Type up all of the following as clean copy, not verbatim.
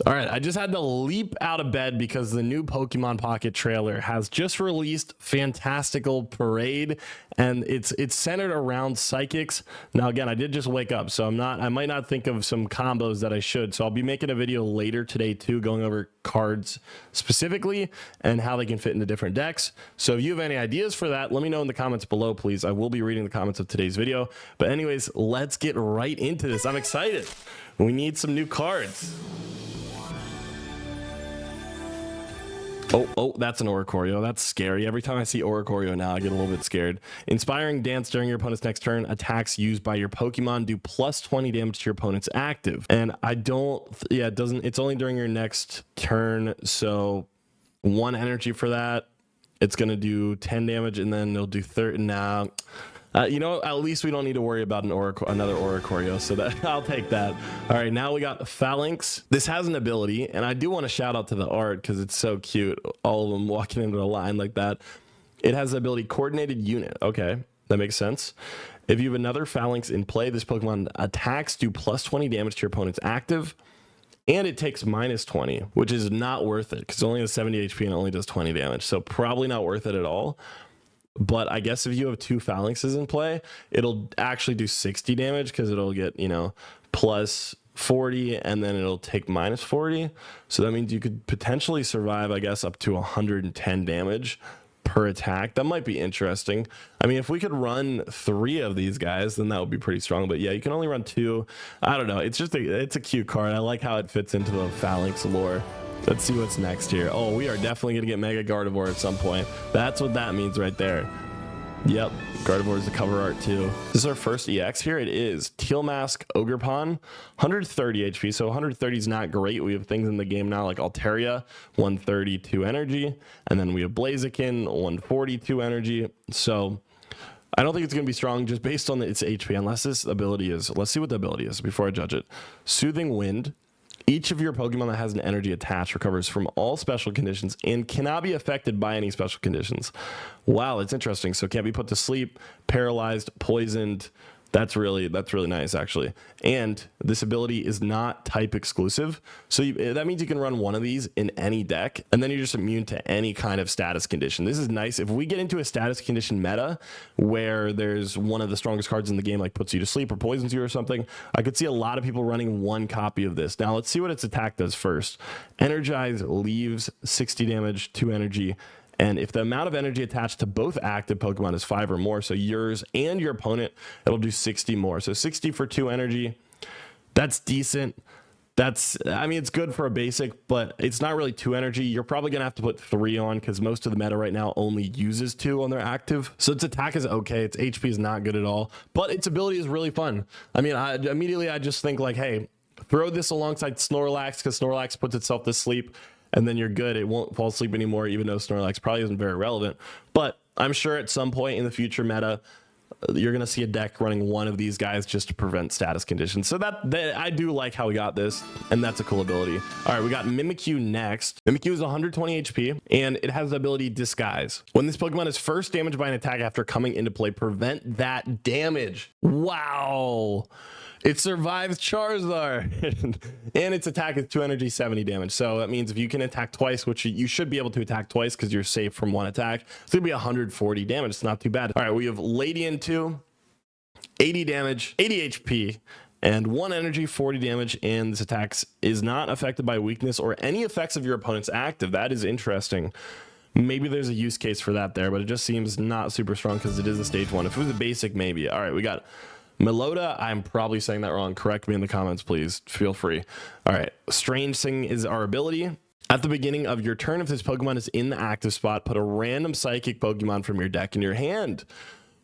All right, I just had to leap out of bed because the new Pokemon Pocket trailer has just released Fantastical Parade, and it's centered around psychics. Now, again, I did just wake up, so I might not think of some combos that I should. So I'll be making a video later today too, going over cards specifically and how they can fit into different decks. So if you have any ideas for that, let me know in the comments below, please. I will be reading the comments of today's video. But anyways, let's get right into this. I'm excited. We need some new cards. Oh, that's an Oricorio. That's scary. Every time I see Oricorio now, I get a little bit scared. Inspiring Dance during your opponent's next turn. Attacks used by your Pokemon do plus 20 damage to your opponent's active. And it's only during your next turn. So 1 energy for that. It's going to do 10 damage and then it'll do 30 now. You know, at least we don't need to worry about another Oricorio, so that I'll take that. All right, now we got Falinks. This has an ability, and I do want to shout out to the art because it's so cute. All of them walking into a line like that. It has the ability Coordinated Unit. Okay, that makes sense. If you have another Falinks in play, this Pokemon attacks do plus 20 damage to your opponent's active, and it takes minus 20, which is not worth it because it only has 70 HP and it only does 20 damage, so probably not worth it at all. But I guess if you have 2 Falinxes in play, it'll actually do 60 damage because it'll get, you know, plus 40 and then it'll take minus 40. So that means you could potentially survive, I guess, up to 110 damage per attack. That might be interesting. I mean, if we could run 3 of these guys, then that would be pretty strong. But yeah, you can only run 2. I don't know. It's just it's a cute card. I like how it fits into the Falinks lore. Let's see what's next here. Oh, we are definitely going to get Mega Gardevoir at some point. That's what that means right there. Yep, Gardevoir is the cover art too. This is our first EX here. It is Teal Mask Ogerpon, 130 HP. So 130 is not great. We have things in the game now like Altaria, 132 energy. And then we have Blaziken, 142 energy. So I don't think it's going to be strong just based on its HP, unless this ability is, let's see what the ability is before I judge it. Soothing Wind. Each of your Pokemon that has an energy attached recovers from all special conditions and cannot be affected by any special conditions. Wow, it's interesting. So it can't be put to sleep, paralyzed, poisoned. That's really nice, actually. And this ability is not type exclusive. So that means you can run one of these in any deck, and then you're just immune to any kind of status condition. This is nice. If we get into a status condition meta where there's one of the strongest cards in the game, like puts you to sleep or poisons you or something, I could see a lot of people running 1 copy of this. Now, let's see what its attack does first. Energize leaves 60 damage, 2 energy. And if the amount of energy attached to both active Pokemon is 5 or more, so yours and your opponent, it'll do 60 more. So 60 for 2 energy, that's decent. I mean, it's good for a basic, but it's not really 2 energy. You're probably going to have to put 3 on because most of the meta right now only uses 2 on their active. So its attack is okay. Its HP is not good at all, but its ability is really fun. I mean, I just think like, hey, throw this alongside Snorlax because Snorlax puts itself to sleep. And then you're good. It won't fall asleep anymore, even though Snorlax probably isn't very relevant. But I'm sure at some point in the future meta, you're going to see a deck running one of these guys just to prevent status conditions. So that I do like how we got this, and that's a cool ability. All right, we got Mimikyu next. Mimikyu is 120 HP, and it has the ability Disguise. When this Pokemon is first damaged by an attack after coming into play, prevent that damage. Wow. It survives Charizard, and its attack is 2 energy, 70 damage. So that means if you can attack twice, which you should be able to attack twice because you're safe from 1 attack, it's going to be 140 damage. It's not too bad. All right, we have Lady in 2, 80 damage, 80 HP, and 1 energy, 40 damage. And this attack is not affected by weakness or any effects of your opponent's active. That is interesting. Maybe there's a use case for that there, but it just seems not super strong because it is a stage 1. If it was a basic, maybe. All right, we got Meloetta. I'm probably saying that wrong. Correct me in the comments, please. Feel free. All right. Strange Thing is our ability. At the beginning of your turn, if this Pokemon is in the active spot, put a random psychic Pokemon from your deck in your hand.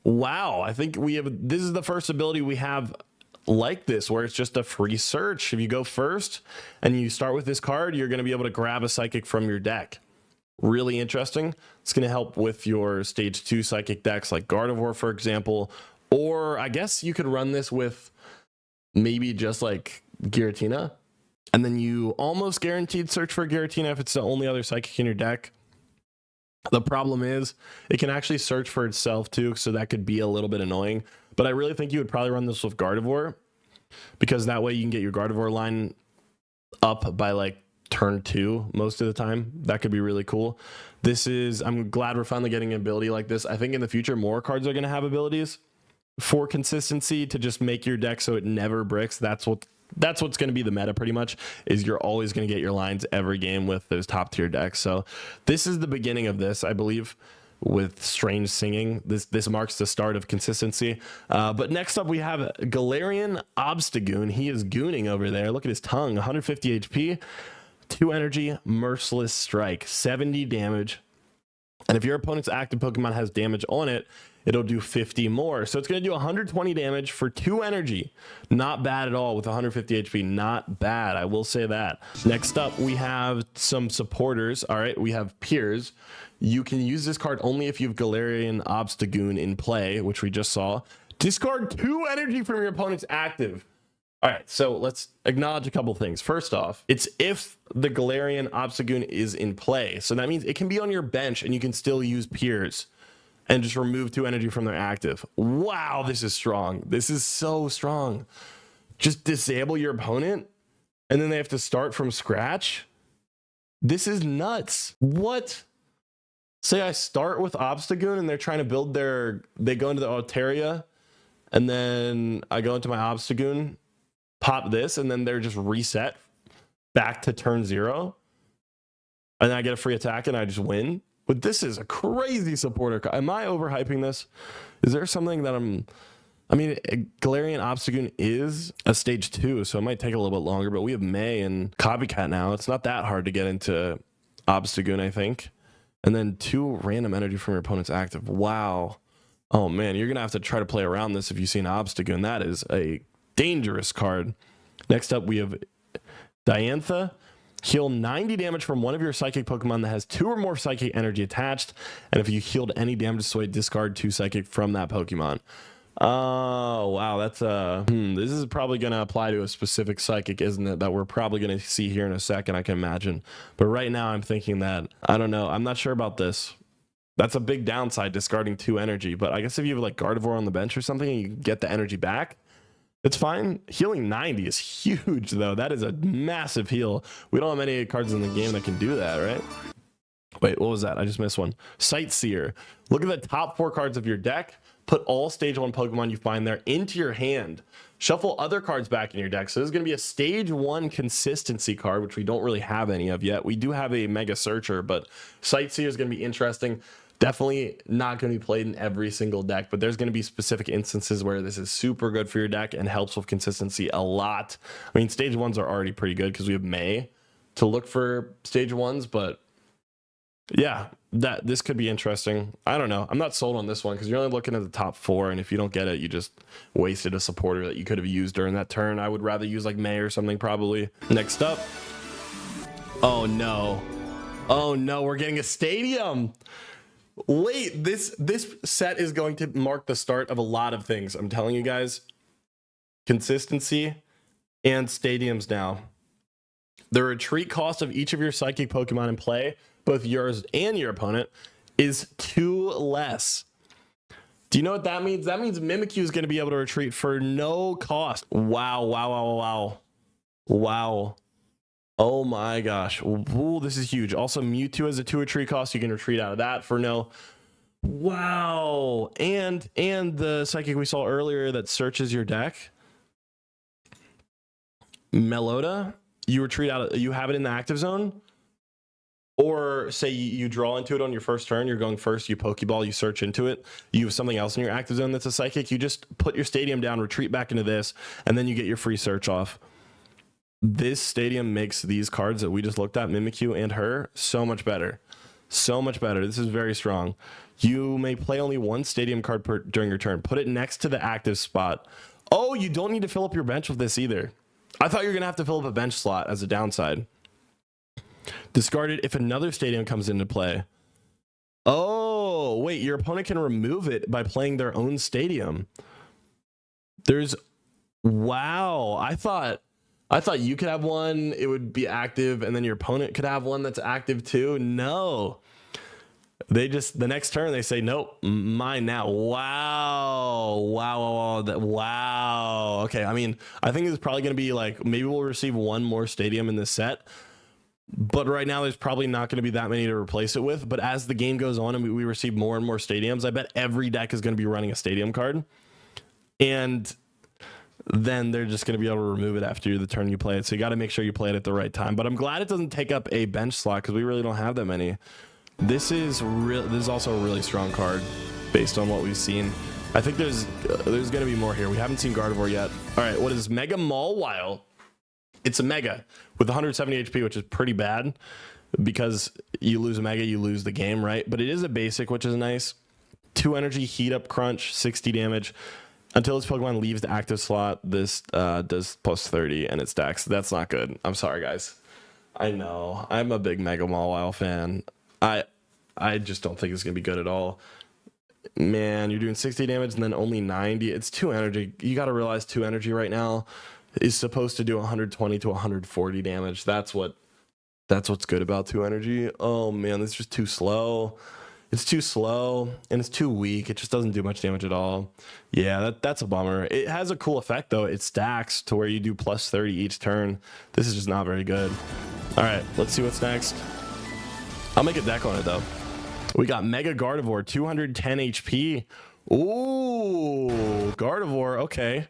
Wow. I think this is the first ability we have like this, where it's just a free search. If you go first and you start with this card, you're going to be able to grab a psychic from your deck. Really interesting. It's going to help with your stage 2 psychic decks like Gardevoir, for example. Or I guess you could run this with maybe just like Giratina, and then you almost guaranteed search for Giratina if it's the only other psychic in your deck. The problem is it can actually search for itself too, so that could be a little bit annoying. But I really think you would probably run this with Gardevoir, because that way you can get your Gardevoir line up by like turn 2 most of the time. That could be really cool. I'm glad we're finally getting an ability like this. I think in the future more cards are going to have abilities for consistency to just make your deck so it never bricks. That's what's going to be the meta pretty much, is you're always going to get your lines every game with those top tier decks. So this is the beginning of this, I believe, with Strange Singing. This marks the start of consistency. But next up we have Galarian Obstagoon. He is gooning over there. Look at his tongue. 150 HP, 2 energy, Merciless Strike, 70 damage. And if your opponent's active Pokemon has damage on it, it'll do 50 more. So it's going to do 120 damage for 2 energy. Not bad at all with 150 HP. Not bad, I will say that. Next up, we have some supporters. All right, we have Piers. You can use this card only if you have Galarian Obstagoon in play, which we just saw. Discard 2 energy from your opponent's active. All right, so let's acknowledge a couple things. First off, it's if the Galarian Obstagoon is in play. So that means it can be on your bench and you can still use Piers and just remove 2 energy from their active. Wow, this is strong. This is so strong. Just disable your opponent and then they have to start from scratch. This is nuts. What? Say I start with Obstagoon and they're trying to build they go into the Altaria and then I go into my Obstagoon, pop this, and then they're just reset back to turn 0. And then I get a free attack and I just win. But this is a crazy supporter. Am I overhyping this? Is there something that Galarian Obstagoon is a stage 2, so it might take a little bit longer, but we have May and Copycat now. It's not that hard to get into Obstagoon, I think. And then 2 random energy from your opponent's active. Wow. Oh man, you're going to have to try to play around this if you see an Obstagoon. That is a dangerous card. Next up, we have Diantha. Heal 90 damage from one of your psychic Pokemon that has 2 or more psychic energy attached. And if you healed any damage to it, discard 2 psychic from that Pokemon. Oh, wow. That's this is probably going to apply to a specific psychic, isn't it? That we're probably going to see here in a second, I can imagine. But right now I'm thinking that, I don't know. I'm not sure about this. That's a big downside, discarding 2 energy. But I guess if you have like Gardevoir on the bench or something and you get the energy back, it's fine. Healing 90 is huge, though. That is a massive heal. We don't have many cards in the game that can do that, right? Wait, what was that? I just missed one. Sightseer. Look at the top 4 cards of your deck. Put all stage 1 Pokemon you find there into your hand. Shuffle other cards back in your deck. So this is going to be a stage 1 consistency card, which we don't really have any of yet. We do have a Mega Searcher, but Sightseer is going to be interesting. Definitely not going to be played in every single deck, but there's going to be specific instances where this is super good for your deck and helps with consistency a lot. I mean, stage 1s are already pretty good because we have May to look for stage 1s, but yeah, this could be interesting. I don't know. I'm not sold on this one because you're only looking at the top 4, and if you don't get it, you just wasted a supporter that you could have used during that turn. I would rather use like May or something probably. Next up. Oh no. Oh no, we're getting a stadium. Wait, this set is going to mark the start of a lot of things. I'm telling you guys, consistency and stadiums now. The retreat cost of each of your psychic Pokemon in play, both yours and your opponent, is 2 less. Do you know what that means? That means Mimikyu is going to be able to retreat for no cost. Wow, wow, wow, wow. Wow. Oh my gosh. Ooh, this is huge. Also, Mewtwo has a 2 retreat cost. You can retreat out of that for no. Wow. And the psychic we saw earlier that searches your deck, Meloetta, you retreat out of, you have it in the active zone. Or say you draw into it on your first turn, you're going first, you Pokeball, you search into it, you have something else in your active zone that's a psychic, you just put your stadium down, retreat back into this, and then you get your free search off. This stadium makes these cards that we just looked at, Mimikyu and her, so much better. So much better. This is very strong. You may play only 1 stadium card during your turn. Put it next to the active spot. Oh, you don't need to fill up your bench with this either. I thought you were going to have to fill up a bench slot as a downside. Discard it if another stadium comes into play. Oh, wait, your opponent can remove it by playing their own stadium. Wow, I thought you could have one, it would be active, and then your opponent could have one that's active too. No. They just, the next turn, they say, nope, mine now. Wow. Wow. Okay, I mean, I think it's probably going to be like, maybe we'll receive 1 more stadium in this set. but right now there's probably not going to be that many to replace it with. But as the game goes on and we receive more and more stadiums, I bet every deck is going to be running a stadium card, and then they're just going to be able to remove it after the turn you play it. So you got to make sure you play it at the right time. But I'm glad it doesn't take up a bench slot because we really don't have that many. This is also a really strong card based on what we've seen. I think there's going to be more here. We haven't seen Gardevoir yet. All right, what is this? Mega Mawile. It's a Mega with 170 HP, which is pretty bad because you lose a Mega, you lose the game, right? But it is a basic, which is nice. 2 energy, heat up, crunch, 60 damage. Until this Pokemon leaves the active slot, this does plus 30 and it stacks. That's not good. I'm sorry, guys. I know. I'm a big Mega Mawile fan. I just don't think it's going to be good at all. Man, you're doing 60 damage and then only 90. It's 2 energy. You got to realize 2 energy right now is supposed to do 120 to 140 damage. That's what's good about 2 energy. Oh, man, this is just too slow. It's too slow and it's too weak. It just doesn't do much damage at all. Yeah, that's a bummer. It has a cool effect though. It stacks to where you do plus 30 each turn. This is just not very good. All right, let's see what's next. I'll make a deck on it though. We got Mega Gardevoir, 210 HP. Ooh, Gardevoir. Okay.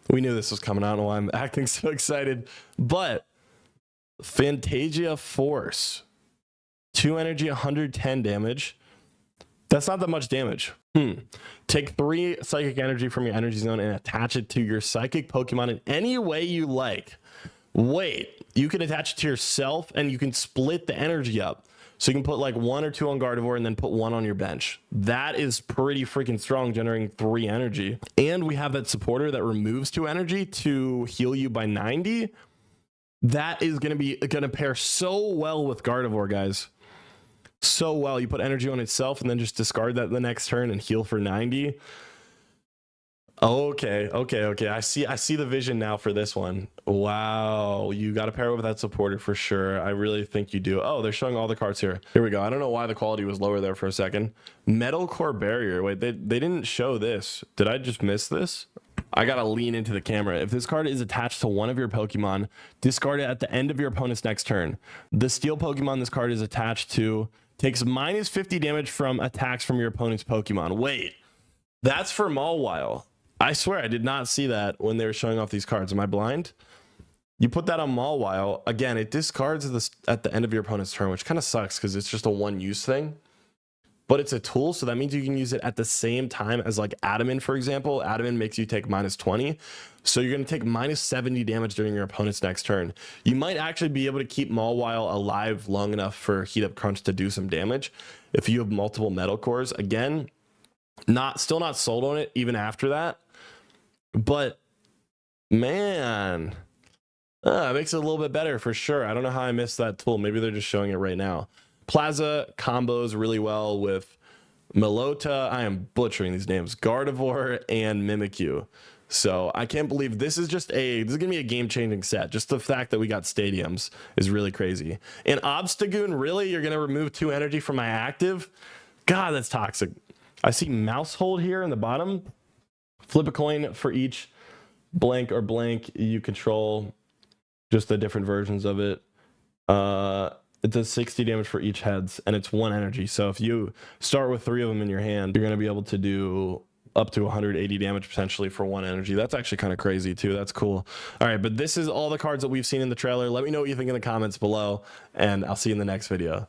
We knew this was coming. I don't know why I'm acting so excited, but Fantasia Force, 2 energy, 110 damage. That's not that much damage. Take 3 psychic energy from your energy zone and attach it to your psychic Pokemon in any way you like. Wait, you can attach it to yourself and you can split the energy up. So you can put like 1 or 2 on Gardevoir and then put 1 on your bench. That is pretty freaking strong, generating 3 energy. And we have that supporter that removes 2 energy to heal you by 90. That is going to pair so well with Gardevoir, guys. So well. You put energy on itself and then just discard that the next turn and heal for 90. Okay. I see the vision now for this one. Wow, you got to pair it with that supporter for sure. I really think you do. Oh, they're showing all the cards here. Here we go. I don't know why the quality was lower there for a second. Metal Core Barrier. Wait, they didn't show this. Did I just miss this? I gotta lean into the camera. If this card is attached to one of your Pokemon, discard it at the end of your opponent's next turn. The Steel Pokemon this card is attached to takes minus 50 damage from attacks from your opponent's Pokemon. Wait, that's for Mawile. I swear I did not see that when they were showing off these cards. Am I blind? You put that on Mawile. Again, it discards this at the end of your opponent's turn, which kind of sucks because it's just a one-use thing. But it's a tool, so that means you can use it at the same time as like Adamant, for example. Adamant makes you take minus 20. So you're going to take minus 70 damage during your opponent's next turn. You might actually be able to keep Mawile alive long enough for Heat Up Crunch to do some damage if you have multiple Metal Cores. Again, still not sold on it even after that. But man, it makes it a little bit better for sure. I don't know how I missed that tool. Maybe they're just showing it right now. Plaza combos really well with Meloetta. I am butchering these names. Gardevoir and Mimikyu. So I can't believe this is gonna be a game-changing set. Just the fact that we got stadiums is really crazy. And Obstagoon, really? You're gonna remove 2 energy from my active? God, that's toxic. I see Mouse Hold here in the bottom. Flip a coin for each blank or blank you control. Just the different versions of it. It does 60 damage for each heads, and it's 1 energy. So if you start with 3 of them in your hand, you're going to be able to do up to 180 damage potentially for 1 energy. That's actually kind of crazy too. That's cool. All right, but this is all the cards that we've seen in the trailer. Let me know what you think in the comments below, and I'll see you in the next video.